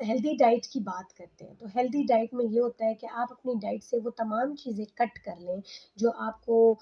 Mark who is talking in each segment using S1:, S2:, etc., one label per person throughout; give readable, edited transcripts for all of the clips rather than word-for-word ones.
S1: Healthy diet की बात करते हैं, तो हेल्दी डाइट में ये होता है कि आप अपनी डाइट से वो तमाम चीज़ें कट कर लें जो आपको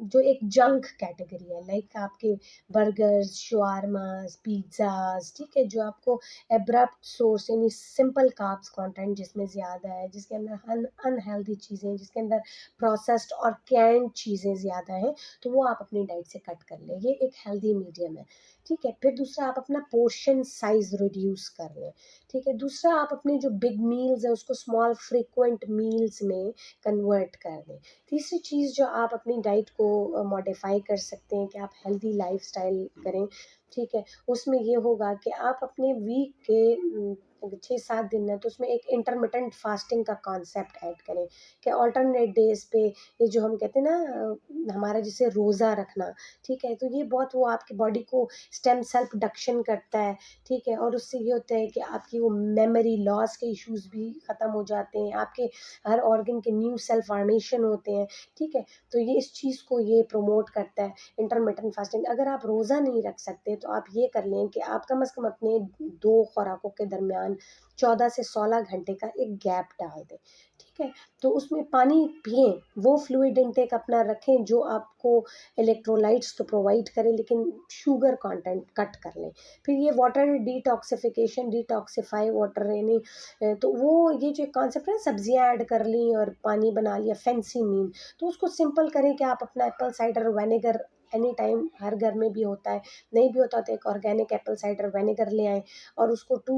S1: जो एक जंक कैटेगरी है, लाइक आपके बर्गर्स, शवारमास, पिज़्ज़ाज़, ठीक है? जो आपको एब्रप्ट सोर्स यानी सिंपल कार्ब्स कंटेंट जिसमें ज़्यादा है, जिसके अंदर अनहेल्दी चीज़ें, जिसके अंदर प्रोसेस्ड और कैन्ड चीज़ें ज़्यादा हैं, तो वो आप अपनी डाइट से कट कर लें। ये एक हेल्दी मीडियम है, ठीक है? फिर दूसरा, आप अपना पोर्शन साइज़ रिड्यूस कर लें, ठीक है? दूसरा, आप अपने जो बिग मील्स हैं उसको स्मॉल फ्रीक्वेंट मील्स में कन्वर्ट कर दें। तीसरी चीज़ जो आप अपनी डाइट को मॉडिफ़ाई कर सकते हैं कि आप हेल्दी लाइफ़स्टाइल करें, ठीक है? उसमें ये होगा कि आप अपने वीक के 6-7 दिन हैं तो उसमें एक इंटरमिटेंट फास्टिंग का कॉन्सेप्ट ऐड करें कि अल्टरनेट डेज़ पे ये जो हम कहते हैं ना हमारा जैसे रोज़ा रखना, ठीक है? तो ये बहुत वो आपकी बॉडी को स्टेम सेल प्रोडक्शन करता है, ठीक है? और उससे ये होता है कि आपकी वो मेमोरी लॉस के इश्यूज़ भी ख़त्म हो जाते हैं, आपके हर ऑर्गन के न्यू सेल फॉर्मेशन होते हैं, ठीक है? तो ये इस चीज़ को ये प्रमोट करता है इंटरमिटेंट फास्टिंग। अगर आप रोज़ा नहीं रख सकते तो आप ये कर लें कि आप कम से कम अपने 2 खुराकों के दरमियान 14 से 16 घंटे का एक गैप डाल दें, ठीक है? तो उसमें पानी पिएँ, वो फ्लूइड इंटेक अपना रखें जो आपको इलेक्ट्रोलाइट्स तो प्रोवाइड करे लेकिन शुगर कंटेंट कट कर लें। फिर ये वाटर डिटॉक्सिफिकेशन, डिटॉक्सिफाई वाटर यानी तो वो ये जो कॉन्सेप्ट है, सब्जियां ऐड कर ली और पानी बना लिया फैंसी मील, तो उसको सिंपल करें कि आप अपना apple cider vinegar any time हर घर में भी होता है, नहीं भी होता तो एक ऑर्गेनिक एप्पल साइडर विनेगर ले आएँ और उसको 2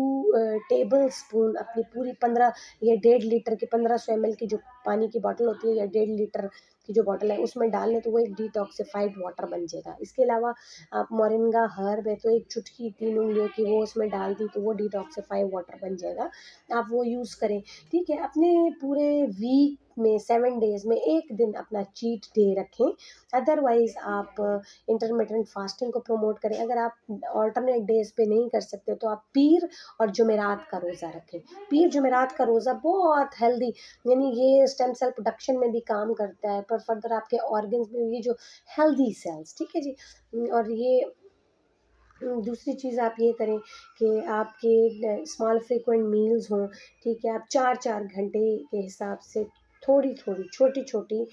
S1: टेबल स्पून अपनी पूरी 15 या 1.5 लीटर की 1500 ml की जो पानी की बॉटल होती है या 1.5 लीटर की जो बॉटल है उसमें डाल लें तो वो एक डिटॉक्सिफाइड वाटर बन जाएगा। इसके अलावा आप मोरिंगा हर्ब है तो एक चुटकी 3 उँगलियों की वो उसमें डाल दी तो वो डिटॉक्सिफाई वाटर बन जाएगा, आप वो यूज़ करें, ठीक है? अपने पूरे वीक में 7 डेज़ में 1 दिन अपना चीट डे रखें, अदरवाइज़ आप इंटरमिटेंट फास्टिंग को प्रमोट करें। अगर आप अल्टरनेट डेज़ पे नहीं कर सकते तो आप पीर और जुमेरात का रोज़ा रखें। पीर जुमेरात का रोज़ा बहुत हेल्दी, यानी ये स्टेम सेल प्रोडक्शन में भी काम करता है, पर फर्दर आपके ऑर्गन्स में ये जो हेल्दी सेल्स, ठीक है जी? और ये दूसरी चीज़ आप ये करें कि आपके स्मॉल फ्रीक्वेंट मील्स हों, ठीक है? आप 4-4 घंटे के हिसाब से थोड़ी-थोड़ी, छोटी-छोटी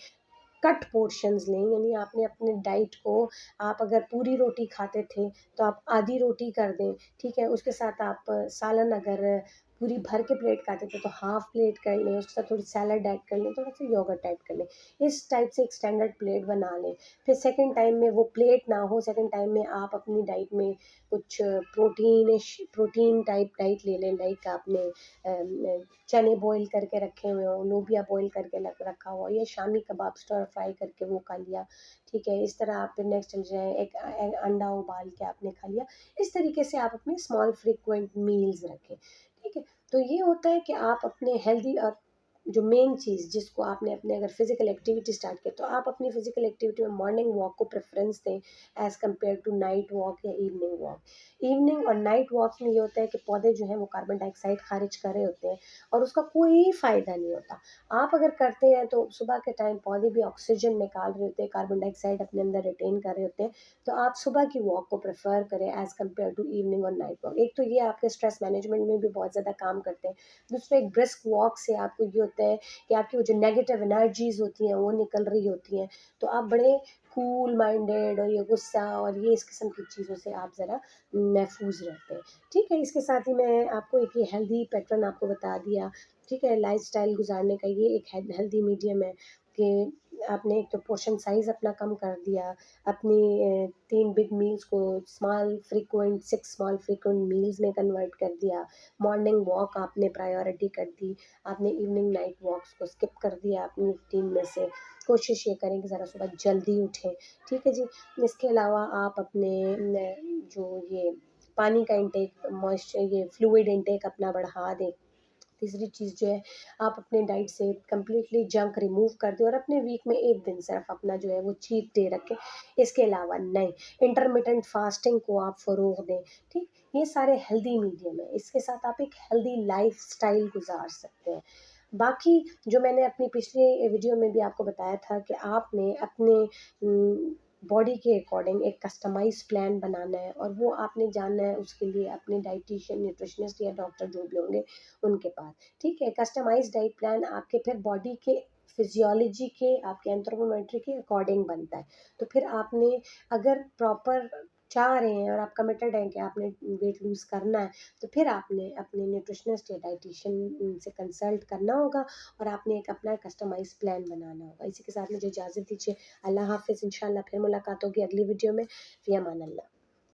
S1: कट पोर्शंस लें, यानी आपने अपने डाइट को, आप अगर पूरी रोटी खाते थे तो आप आधी रोटी कर दें, ठीक है? उसके साथ आप सालन अगर पूरी भर के प्लेट खाते थे तो हाफ प्लेट कर लें, उसके साथ थोड़ी सैलड ऐड कर लें, थोड़ा सा योगर्ट ऐड कर लें। इस टाइप से एक स्टैंडर्ड प्लेट बना लें। फिर सेकंड टाइम में वो प्लेट ना हो, सेकंड टाइम में आप अपनी डाइट में कुछ प्रोटीन टाइप डाइट ले लें, लाइक आपने चने बॉईल करके रखे हुए हों, लोबिया बॉईल करके रखा हुआ, या शामी कबाब स्टर फ्राई करके वो खा लिया, ठीक है? इस तरह आप फिर नेक्स्ट चल जाएँ, एक अंडा उबाल के आपने खा लिया। इस तरीके से आप अपने स्मॉल फ्रीक्वेंट मील्स रखें, ठीक है? तो ये होता है कि आप अपने हेल्दी और जो मेन चीज़ जिसको आपने अपने अगर फिज़िकल एक्टिविटी स्टार्ट किया तो आप अपनी फिज़िकल एक्टिविटी में मॉर्निंग वॉक को प्रेफ़रेंस दें as compare to night walk या इवनिंग वॉक। इवनिंग और नाइट वॉक में ये होता है कि पौधे जो हैं वो कार्बन डाइऑक्साइड खारिज कर रहे होते हैं और उसका कोई फ़ायदा नहीं होता। आप अगर करते हैं तो सुबह के टाइम पौधे भी ऑक्सीजन निकाल रहे होते हैं, कार्बन डाइऑक्साइड अपने अंदर रिटेन कर रहे होते हैं, तो आप सुबह की वॉक को प्रेफ़र करें एज़ कम्पेयर टू इवनिंग और नाइट वॉक। एक तो ये आपके स्ट्रेस मैनेजमेंट में भी बहुत ज़्यादा काम करते हैं। दूसरा, एक ब्रिस्क वॉक से आपको ये होता है कि आपकी वो जो नेगेटिव एनर्जीज़ होती हैं वो निकल रही होती हैं, तो आप बड़े कूल माइंडेड और ये गुस्सा और ये इस किस्म की चीज़ों से आप ज़रा महफूज रहते हैं, ठीक है? इसके साथ ही मैं आपको एक ये हेल्दी पैटर्न आपको बता दिया, ठीक है? लाइफ़स्टाइल गुज़ारने का ये एक हेल्दी मीडियम है कि आपने एक तो पोर्शन साइज़ अपना कम कर दिया, अपनी 3 बिग मील्स को small frequent 6 small frequent meals में कन्वर्ट कर दिया, मॉर्निंग वॉक आपने प्रायोरिटी कर दी, आपने इवनिंग नाइट वॉक्स को स्किप कर दिया अपनी रूटीन में से। कोशिश ये करें कि ज़रा सुबह जल्दी उठें, ठीक है जी? इसके अलावा आप अपने जो ये पानी का इंटेक, मॉइस्चर, ये फ्लूइड इंटेक अपना बढ़ा दें। तीसरी चीज़ जो है, आप अपने डाइट से कंप्लीटली जंक रिमूव कर दें और अपने वीक में 1 दिन सिर्फ अपना जो है वो चीट डे रखें। इसके अलावा नहीं, इंटरमिटेंट फास्टिंग को आप फ़रोग़ दें, ठीक? ये सारे हेल्दी मीडियम हैं, इसके साथ आप एक हेल्दी लाइफ़स्टाइल गुज़ार सकते हैं। बाकी जो मैंने अपनी पिछली वीडियो में भी आपको बताया था कि आपने अपने बॉडी के अकॉर्डिंग एक कस्टमाइज़ प्लान बनाना है, और वो आपने जानना है उसके लिए अपने डायटीशियन, न्यूट्रिशनिस्ट या डॉक्टर जो भी होंगे उनके पास, ठीक है? कस्टमाइज़ डाइट प्लान आपके फिर बॉडी के फिजियोलॉजी के, आपके एंथ्रोपोमेट्री के अकॉर्डिंग बनता है। तो फिर आपने अगर प्रॉपर चाह रहे हैं और आप कमिटेड हैं कि आपने वेट लूज़ करना है, तो फिर आपने अपने न्यूट्रिशनिस्ट या डायटीशियन से कंसल्ट करना होगा, और आपने एक अपना कस्टमाइज़ प्लान बनाना होगा। इसी के साथ मुझे इजाज़त दीजिए। अल्लाह हाफ़िज़, इंशाअल्लाह फिर मुलाकात होगी अगली वीडियो में। फ़ी अमान अल्लाह।